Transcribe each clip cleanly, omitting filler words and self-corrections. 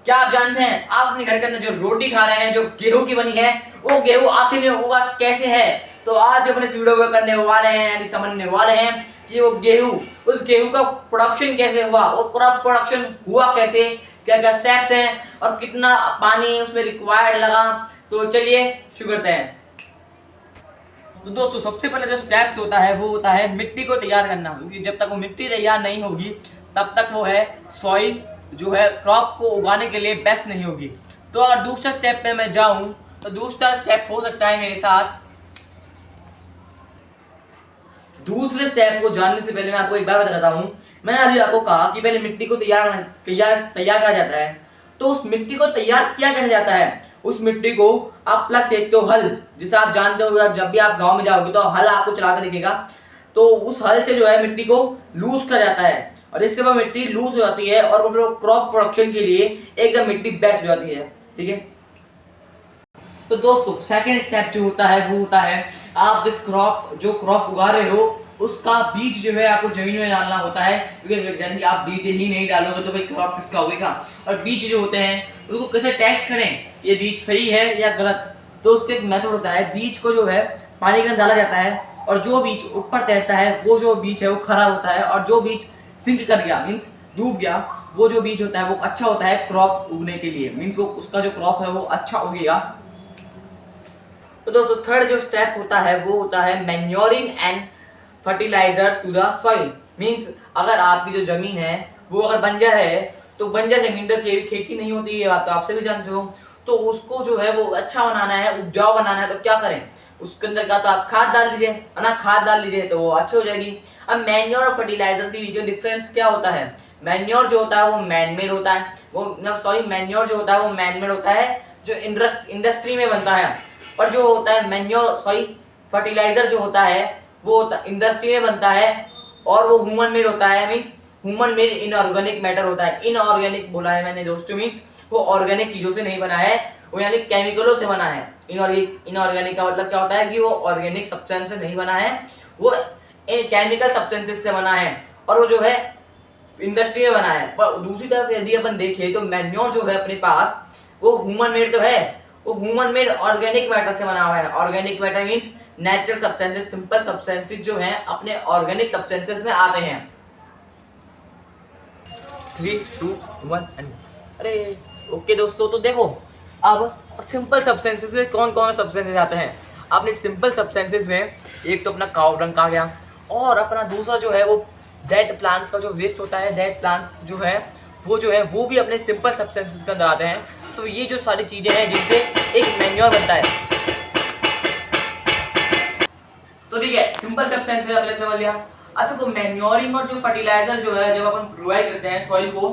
क्या आप जानते हैं आप अपने घर के अंदर जो रोटी खा रहे हैं जो गेहूं की बनी है, वो गेहूं आखिर में उगा कैसे है? तो आज अपने इस वीडियो में करने वाले हैं यानी समझने वाले हैं कि वो गेहूं, उस गेहूं का प्रोडक्शन कैसे हुआ, वो क्रॉप प्रोडक्शन हुआ कैसे, क्या क्या स्टेप्स हैं और कितना पानी उसमें रिक्वायर्ड लगा। तो चलिए शुरू करते हैं। तो दोस्तों सबसे पहले जो स्टेप्स होता है वो होता है मिट्टी को तैयार करना, क्योंकि जब तक वो मिट्टी तैयार नहीं होगी तब तक वो है सॉइल जो है क्रॉप को उगाने के लिए बेस्ट नहीं होगी। तो अगर दूसरा स्टेप पे मैं जाऊं तो दूसरा स्टेप हो सकता है मेरे साथ। दूसरे स्टेप को जानने से पहले मैं आपको एक बात बताता हूँ। मैंने अभी आपको कहा कि पहले मिट्टी को तैयार करा जाता है। तो उस मिट्टी को तैयार किया कैसे जाता है? उस मिट्टी को आप प्लग देखते हो, हल, जिसे आप जानते हो, जब भी आप गांव में जाओगे तो हल आपको चलाते दिखेगा। तो उस हल से जो है मिट्टी को लूज कर जाता है और इससे वो मिट्टी लूज हो जाती है और वो क्रॉप प्रोडक्शन के लिए एकदम मिट्टी बेस्ट हो जाती है। ठीक है। तो दोस्तों सेकेंड स्टेप जो होता है वो होता है आप जो क्रॉप उगा रहे हो उसका बीज जो है आपको जमीन में डालना होता है, क्योंकि यदि आप बीज ही नहीं डालोगे तो भाई क्रॉप किसका होगा। और बीज जो होते हैं उनको कैसे टेस्ट करें ये बीज सही है या गलत? तो उसका एक मेथड होता है, बीज को जो है पानी के अंदर डाला जाता है और जो बीज ऊपर तैरता है वो जो बीज है वो खराब होता है, और जो बीज सिंक कर गया मीन्स डूब गया वो जो बीज होता है वो अच्छा होता है क्रॉप उगने के लिए, मीन्स वो उसका जो क्रॉप है वो अच्छा उगेगा। तो दोस्तों थर्ड जो स्टेप होता है वो होता है manuring and fertilizer to the soil. Means अगर आपकी जो जमीन है वो अगर बंजर है तो बंजर जमीन पर खेती नहीं होती, ये बात तो आपसे भी जानते हो। तो उसको जो है वो अच्छा बनाना है, उपजाऊ बनाना है, तो क्या करें? उसके अंदर का तो आप खाद डाल लीजिए, है ना, खाद डाल लीजिए तो वो अच्छी हो जाएगी। अब मैन्योर और फर्टिलाइजर्स के बीच डिफरेंस क्या होता है? मैन्योर जो होता है वो मैनमेड होता है, मैन्योर जो होता है वो मैनमेड होता है जो इंडस्ट्री में बनता है, और जो होता है फर्टिलाइजर जो होता है वो इंडस्ट्री में बनता है और वो ह्यूमन मेड होता है। Means human made inorganic matter होता है। इनऑर्गेनिक बोला है मैंने दोस्तों, मीन्स वो ऑर्गेनिक चीजों से नहीं बना है, वो यानी केमिकलों से बना है। इनऑर्गेनिक का मतलब क्या होता है कि वो ऑर्गेनिक सब्सटेंस से नहीं बना है, वो केमिकल सब्सटेंसेस से बना है और वो जो है इंडस्ट्री में बना है। पर दूसरी तरफ यदि अपन देखें तो मैन्योर जो है अपने पास वो ह्यूमन मेड तो है, वो ह्यूमन मेड ऑर्गेनिक मैटर से बना हुआ है। Organic matter means natural substances, simple substances जो हैं अपने ऑर्गेनिक सब्सटेंसेस में आते हैं। 3, 2, 1 अरे ओके दोस्तों, तो देखो अब सिंपल सब्सटेंसेस में कौन कौन सब्सटेंसेस आते हैं। अपने सिंपल सब्सटेंसेस में एक तो अपना काउ डंग आ गया, और अपना दूसरा जो है वो डेड प्लांट्स का जो वेस्ट होता है, डेड प्लांट्स जो है वो भी अपने सिंपल सब्सटेंसेस के अंदर आते हैं। तो ये जो सारी चीज़ें हैं जिनसे एक मैन्योर बनता है। तो ठीक है, सिंपल सब्सटेंसेस आपने समझ लिया। अब देखो मैन्योरिंग और जो फर्टिलाइजर जो है जब अपन प्रोवाइड करते हैं सॉइल को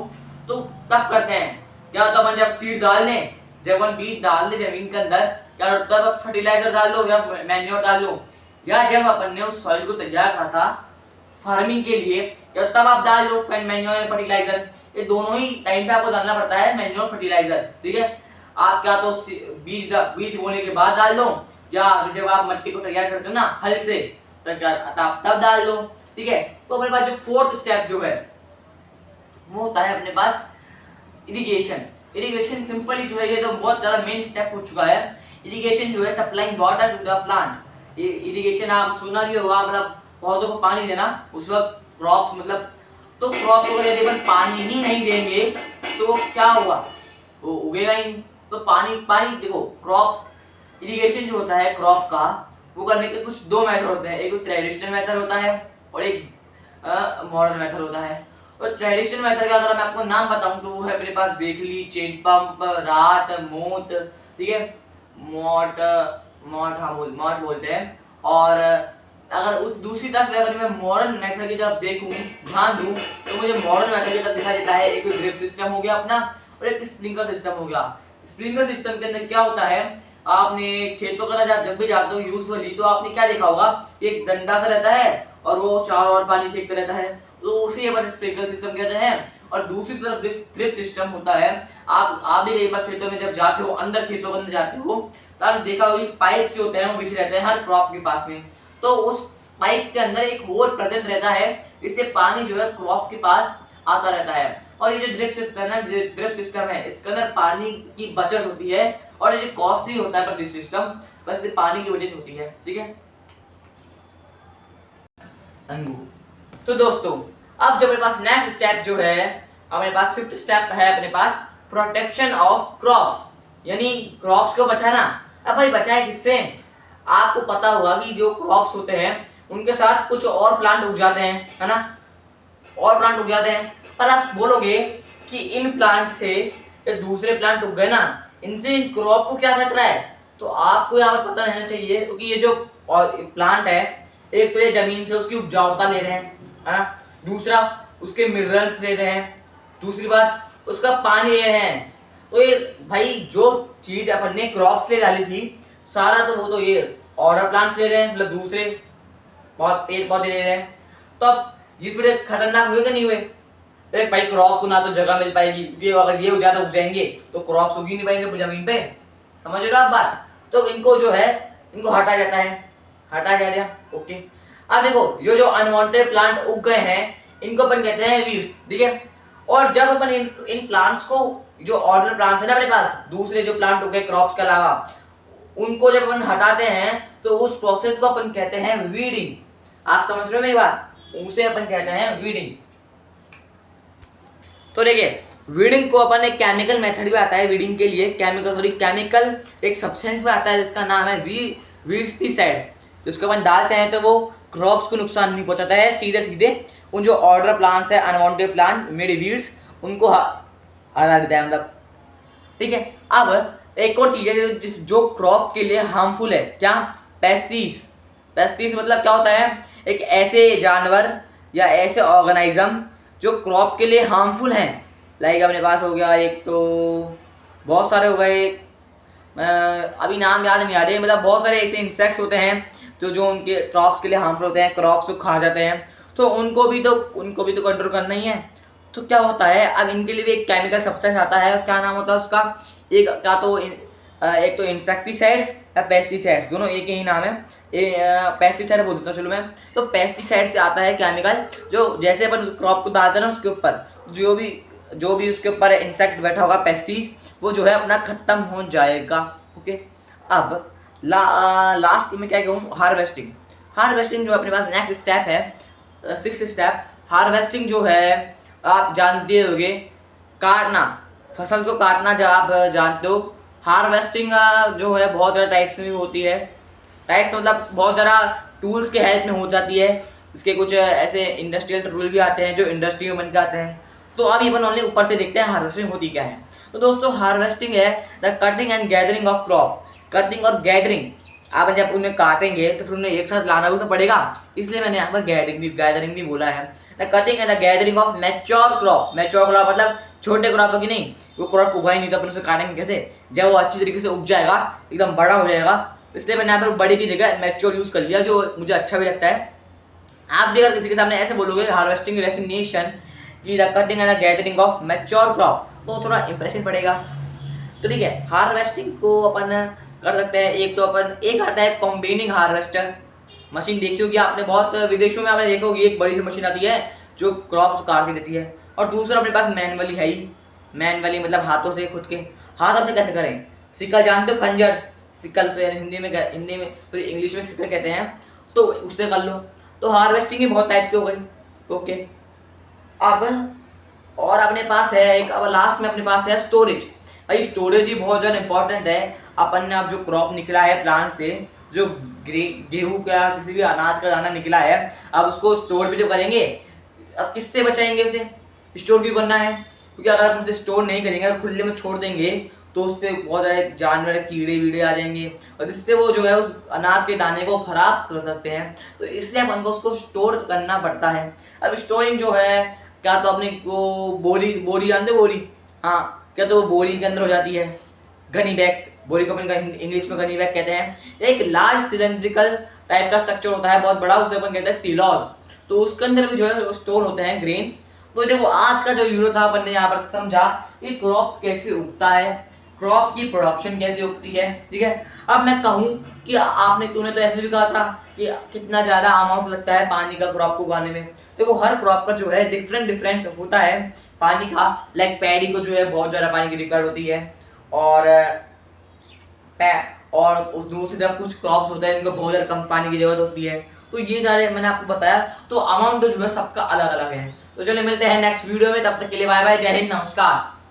तो कब करते हैं? क्या होता है अपन जब सीड डाल लें, जब अपन बीज डाल लें जमीन के अंदर, क्या होता है? तब फर्टिलाइजर डाल लो या मैन्योर डाल लो, या जब अपन ने उस सॉइल को तैयार करा था फार्मिंग के लिए या तब आप डाल लो मैन्योर या फर्टिलाइजर। ये दोनों ही टाइम पे आपको डालना पड़ता है मैन्योर फर्टिलाइजर। ठीक है, आप क्या तो बीज बोने के बाद डाल लो, या जब आप मिट्टी को तैयार करते हो ना हल से तब डाल लो। ठीक है। तो अपने पास जो फोर्थ स्टेप जो है वो होता है अपने पास इरिगेशन। इरिगेशन सिंपली जो है ये तो बहुत ज्यादा मेन स्टेप हो चुका है। इरिगेशन जो है supplying water to the plant. Irrigation आप सुना भी होगा, मतलब पौधों को पानी देना उस वक्त क्रॉप मतलब, तो क्रॉप को यदि अपन पानी ही नहीं देंगे तो वो क्या होगा? वो उगेगा ही नहीं। तो पानी देखो, क्रॉप इरिगेशन जो होता है क्रॉप का वो करने के कुछ दो मेथड होते हैं। एक ट्रेडिशनल मेथड होता है और एक मॉडर्न मेथड होता है। और ट्रेडिशनल मेथड का अगर मैं आपको नाम बताऊं तो वो है मेरे पास देखली, चेन पंप, रात, मोट, ठीक है, मॉट बोलते हैं। और अगर उस दूसरी तरफ अगर मैं मॉडर्न मेथड की तरफ देखूं, ध्यान दूं, तो मुझे मॉडर्न मेथड की तरफ दिखाई देता है एक ड्रिप सिस्टम हो गया अपना और एक स्प्रिंकलर सिस्टम हो गया। स्प्रिंकलर सिस्टम के अंदर क्या होता है, आपने खेतों का जब भी जाते हो यूजुअली तो आपने क्या देखा होगा, एक डंडा सा रहता है और वो चारों ओर पानी फेंकता रहता है, तो उसे अपन स्प्रिंकलर सिस्टम कहते हैं। और दूसरी तरफ ड्रिप सिस्टम होता है। आप भी कई बार खेतों में जब जाते हो, अंदर खेतों के अंदर जाते हो तो आपने देखा होगा पाइप से होते हैं वो बिछ रहते हैं हर क्रॉप के पास में। तो उस पाइप के अंदर एक होल प्रेजेंट रहता है, इससे पानी जो है क्रॉप के पास आता रहता है और ये जो ड्रिप सिस्टम है इसके अंदर पानी की बचत होती है और ये कॉस्टली होता है पर ड्रिप सिस्टम, बस ये पानी की बचत होती है। ठीक है तो दोस्तों अब जो मेरे पास नेक्स्ट स्टेप जो है, अब मेरे पास फिफ्थ स्टेप है अपने पास प्रोटेक्शन ऑफ क्रॉप्स, यानी क्रॉप्स को बचाना। अब भाई बचाए किससे? आपको पता होगा कि जो क्रॉप्स होते हैं उनके साथ कुछ और प्लांट उग जाते हैं, है ना, और प्लांट उग जाते हैं। पर आप बोलोगे कि इन प्लांट से ये दूसरे प्लांट उग गए ना, इनसे इन क्रॉप को क्या खतरा है? तो आपको यहाँ पर पता रहना चाहिए, क्योंकि ये जो प्लांट है, एक तो ये जमीन से उसकी उपजाऊता ले रहे हैं, है ना, दूसरा उसके मिनरल्स ले रहे हैं, दूसरी बात उसका पानी ले रहे हैं। तो ये भाई जो चीज अपन ने क्रॉप्स ले डाली थी सारा, तो वो तो ये ऑर्डर प्लांट्स ले रहे हैं, मतलब दूसरे बहुत पेड़ पौधे ले रहे हैं। तो अब ये फिर खतरनाक हुए कि नहीं हुए? देख भाई क्रॉप को ना तो जगह मिल पाएगी, क्योंकि अगर ये ज्यादा उग जाएंगे तो क्रॉप्स उग ही नहीं पाएंगे जमीन पे, समझ रहे हो आप बात? तो इनको जो है इनको हटा जाता है, हटा जा दिया। ओके अब देखो ये जो अनवांटेड प्लांट उग गए हैं इनको अपन कहते हैं वीड्स, ठीक है। और जब अपन इन प्लांट्स को, जो ऑर्डर प्लांट्स है ना अपने पास, दूसरे जो प्लांट उग गए क्रॉप्स के अलावा, उनको जब अपन हटाते हैं तो उस प्रोसेस को अपन कहते हैं वीडिंग। आप समझ रहे हो मेरी बात? उसे अपन कहते हैं वीडिंग। तो देखिए वीडिंग को अपन एक केमिकल मेथड भी आता है वीडिंग के लिए, केमिकल एक सब्सटेंस भी आता है जिसका नाम है वीडस्टिसाइड, जिसको अपन डालते हैं तो वो क्रॉप्स को नुकसान नहीं पहुंचाता है, सीधे सीधे उन जो ऑर्डर प्लांट्स है, अनवांटेड प्लांट मेड वीड्स, उनको हटा देता है, मतलब ठीक है। अब एक और चीज है जो क्रॉप के लिए हार्मफुल है, क्या? पेस्टिस मतलब क्या होता है? एक ऐसे जानवर या ऐसे ऑर्गेनिज्म जो क्रॉप के लिए हार्मफुल हैं। लाइक अपने पास हो गया, एक तो बहुत सारे हो गए, अभी नाम याद नहीं आ रहे, मतलब बहुत सारे ऐसे इंसेक्ट्स होते हैं जो उनके क्रॉप्स के लिए हार्मफुल होते हैं, क्रॉप्स को खा जाते हैं, तो उनको भी तो कंट्रोल करना ही है। तो क्या होता है, अब इनके लिए भी एक केमिकल सब्सटेंस आता है, क्या नाम होता है उसका? एक तो इंसेक्टिसाइड्स या पेस्टिसाइड्स, दोनों एक ही नाम है। पेस्टिसाइड बोल देता हूँ चलो मैं। तो पेस्टिसाइड से आता है केमिकल, जो जैसे अपन उस क्रॉप को डालते हैं ना, उसके ऊपर जो भी उसके ऊपर इंसेक्ट बैठा होगा, पेस्टिस, वो जो है अपना खत्म हो जाएगा। ओके अब लास्ट में क्या कहूँ, हार्वेस्टिंग जो अपने पास नेक्स्ट स्टेप है, सिक्स्थ स्टेप। हार्वेस्टिंग जो है आप जानते होंगे, काटना, फसल को काटना, जब आप जानते हो। हार्वेस्टिंग जो है बहुत ज़्यादा टाइप्स में होती है, टाइप्स मतलब बहुत ज़्यादा टूल्स के हेल्प में हो जाती है। इसके कुछ ऐसे इंडस्ट्रियल टूल भी आते हैं जो इंडस्ट्री में बन के आते हैं। तो अब अपन ओनली ऊपर से देखते हैं हार्वेस्टिंग होती क्या है। तो दोस्तों हार्वेस्टिंग है the cutting and gathering of crop. Cutting और गैदरिंग, आप जब उन्हें काटेंगे तो फिर उन्हें एक साथ लाना भी तो पड़ेगा, इसलिए मैंने यहाँ पर गैदरिंग भी बोला है। The cutting and the gathering of mature crop. Mature crop मतलब छोटे क्रॉप की नहीं, वो क्रॉप उगा ही नहीं तो अपन उसे काटेंगे कैसे? जब वो अच्छी तरीके से उग जाएगा, एकदम बड़ा हो जाएगा, इसलिए मैंने यहाँ पर बड़ी की जगह मैच्योर यूज़ कर लिया, जो मुझे अच्छा भी लगता है। आप भी अगर किसी के सामने ऐसे बोलोगे हार्वेस्टिंग डेफिनेशन की the cutting and the gathering of mature crop, तो थोड़ा इंप्रेशन पड़ेगा। तो ठीक है, हार्वेस्टिंग को अपन कर सकते हैं। एक आता है कॉम्बाइनिंग हार्वेस्टर मशीन, देखी होगी आपने, बहुत विदेशों में आपने देखा होगी, एक बड़ी सी मशीन आती है जो क्रॉप्स काट के देती है। और दूसरा अपने पास मैनुअली है ही, मैनुअली मतलब हाथों से, खुद के हाथों से कैसे करें? सिकल जानते हो, खंजर, सिकल से हिंदी में तो इंग्लिश में सिकल कहते हैं, तो उससे कर लो। तो हार्वेस्टिंग भी बहुत टाइप्स की हो गई। ओके अब और अपने पास है एक, अब लास्ट में अपने पास है स्टोरेज। भाई स्टोरेज ही बहुत ज़्यादा इंपॉर्टेंट है। अपन ने अब जो क्रॉप निकला है प्लांट से, जो गेहूँ का किसी भी अनाज का दाना निकला है, अब उसको स्टोर भी तो करेंगे। अब किससे बचाएंगे उसे? स्टोर क्यों करना है? क्योंकि अगर आप उसे स्टोर नहीं करेंगे, अगर खुले में छोड़ देंगे तो उस पर बहुत सारे जानवर, कीड़े वीड़े आ जाएंगे और जिससे वो जो है उस अनाज के दाने को ख़राब कर सकते हैं। तो इसलिए अपन को उसको स्टोर करना पड़ता है। अब स्टोरिंग जो है, क्या तो अपने को बोरी जानते हो? बोरी, हाँ, क्या तो वो बोरी के अंदर हो जाती है। गनी बैग्स, बोरी को अपन इंग्लिश में गनी बैग कहते हैं। एक लार्ज सिलेंड्रिकल टाइप का स्ट्रक्चर होता है, बहुत बड़ा, उसे अपन कहते हैं सिलॉज। तो उसके अंदर भी जो है स्टोर होते हैं ग्रेन्स। तो देखो आज का जो वीडियो था अपन ने यहाँ पर समझा कि क्रॉप कैसे उगता है, क्रॉप की प्रोडक्शन कैसे होती है, ठीक है। अब मैं कहूँ कि तूने तो ऐसे भी कहा था कि कितना ज़्यादा अमाउंट लगता है पानी का क्रॉप को उगाने में। देखो हर क्रॉप का जो है डिफरेंट डिफरेंट होता है पानी का। लाइक पैडी को जो है बहुत ज़्यादा पानी की रिक्वायर्ड होती है, और दूसरी तरफ कुछ क्रॉप्स होते हैं जिनको बहुत ज़्यादा कम पानी की जरूरत होती है। तो ये सारे मैंने आपको बताया, तो अमाउंट जो है सबका अलग अलग है। तो चलिए मिलते हैं नेक्स्ट वीडियो में, तब तक के लिए बाय बाय, जय हिंद, नमस्कार।